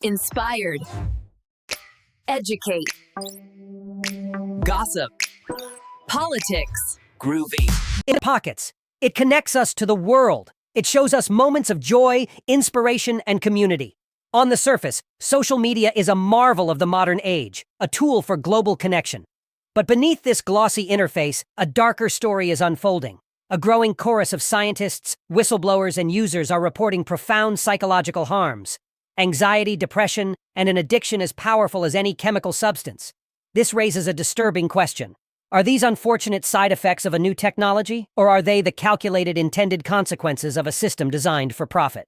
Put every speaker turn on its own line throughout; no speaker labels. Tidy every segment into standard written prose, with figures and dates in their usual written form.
Inspired. Educate.
Gossip.
Politics.
Groovy.
In pockets. It connects us to the world. It shows us moments of joy, inspiration, and community. On the surface, social media is a marvel of the modern age, a tool for global connection. But beneath this glossy interface, a darker story is unfolding. A growing chorus of scientists, whistleblowers, and users are reporting profound psychological harms. Anxiety, depression, and an addiction as powerful as any chemical substance. This raises a disturbing question. Are these unfortunate side effects of a new technology, or are they the calculated intended consequences of a system designed for profit?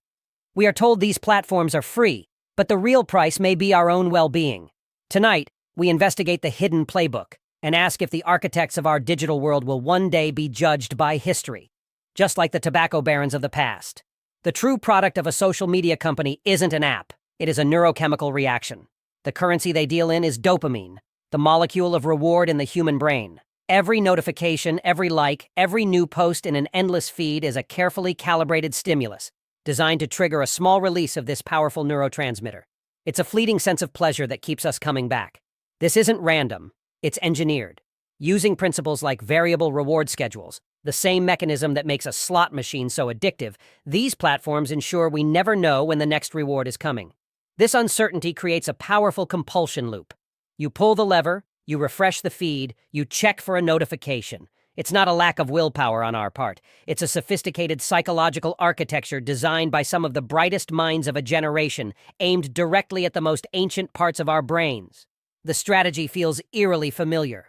We are told these platforms are free, but the real price may be our own well-being. Tonight, we investigate the hidden playbook and ask if the architects of our digital world will one day be judged by history, just like the tobacco barons of the past. The true product of a social media company isn't an app. It is a neurochemical reaction. The currency they deal in is dopamine, the molecule of reward in the human brain. Every notification, every like, every new post in an endless feed is a carefully calibrated stimulus, designed to trigger a small release of this powerful neurotransmitter. It's a fleeting sense of pleasure that keeps us coming back. This isn't random. It's engineered. Using principles like variable reward schedules, the same mechanism that makes a slot machine so addictive, these platforms ensure we never know when the next reward is coming. This uncertainty creates a powerful compulsion loop. You pull the lever, you refresh the feed, you check for a notification. It's not a lack of willpower on our part. It's a sophisticated psychological architecture designed by some of the brightest minds of a generation, aimed directly at the most ancient parts of our brains. The strategy feels eerily familiar.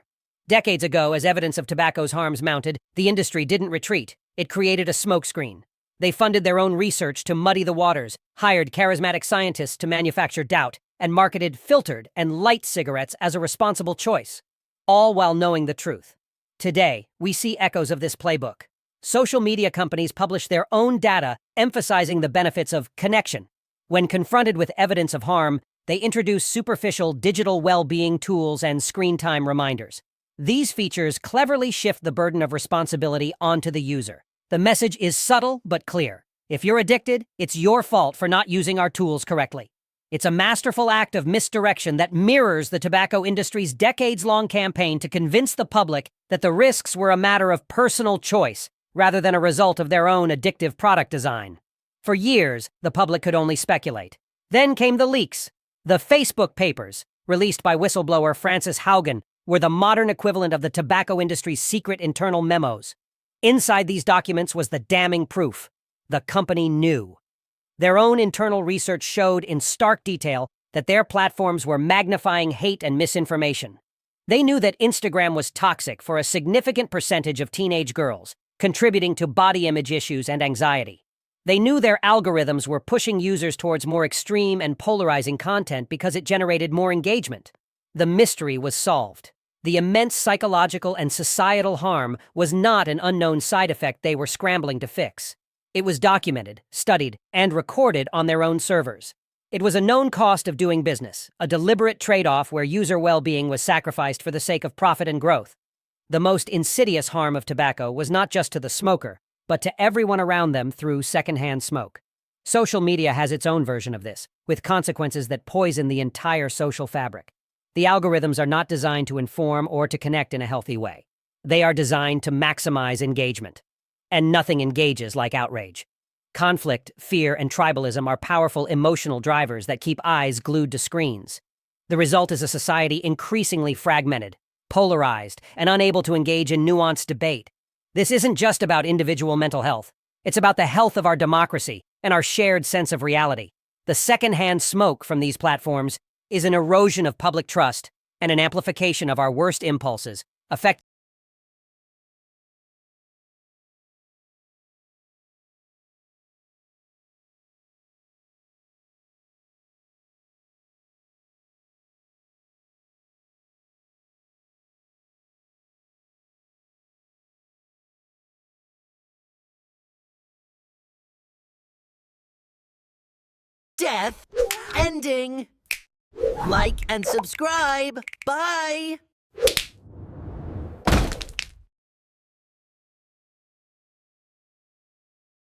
Decades ago, as evidence of tobacco's harms mounted, the industry didn't retreat. It created a smokescreen. They funded their own research to muddy the waters, hired charismatic scientists to manufacture doubt, and marketed filtered and light cigarettes as a responsible choice, all while knowing the truth. Today, we see echoes of this playbook. Social media companies publish their own data, emphasizing the benefits of connection. When confronted with evidence of harm, they introduce superficial digital well-being tools and screen time reminders. These features cleverly shift the burden of responsibility onto the user. The message is subtle but clear. If you're addicted, it's your fault for not using our tools correctly. It's a masterful act of misdirection that mirrors the tobacco industry's decades-long campaign to convince the public that the risks were a matter of personal choice rather than a result of their own addictive product design. For years, the public could only speculate. Then came the leaks. The Facebook papers, released by whistleblower Frances Haugen, were the modern equivalent of the tobacco industry's secret internal memos. Inside these documents was the damning proof. The company knew. Their own internal research showed in stark detail that their platforms were magnifying hate and misinformation. They knew that Instagram was toxic for a significant percentage of teenage girls, contributing to body image issues and anxiety. They knew their algorithms were pushing users towards more extreme and polarizing content because it generated more engagement. The mystery was solved. The immense psychological and societal harm was not an unknown side effect they were scrambling to fix. It was documented, studied, and recorded on their own servers. It was a known cost of doing business, a deliberate trade-off where user well-being was sacrificed for the sake of profit and growth. The most insidious harm of tobacco was not just to the smoker, but to everyone around them through secondhand smoke. Social media has its own version of this, with consequences that poison the entire social fabric. The algorithms are not designed to inform or to connect in a healthy way. They are designed to maximize engagement. And nothing engages like outrage. Conflict, fear, and tribalism are powerful emotional drivers that keep eyes glued to screens. The result is a society increasingly fragmented, polarized, and unable to engage in nuanced debate. This isn't just about individual mental health. It's about the health of our democracy and our shared sense of reality. The secondhand smoke from these platforms is an erosion of public trust and an amplification of our worst impulses, affecting
death ending. Like and subscribe. Bye.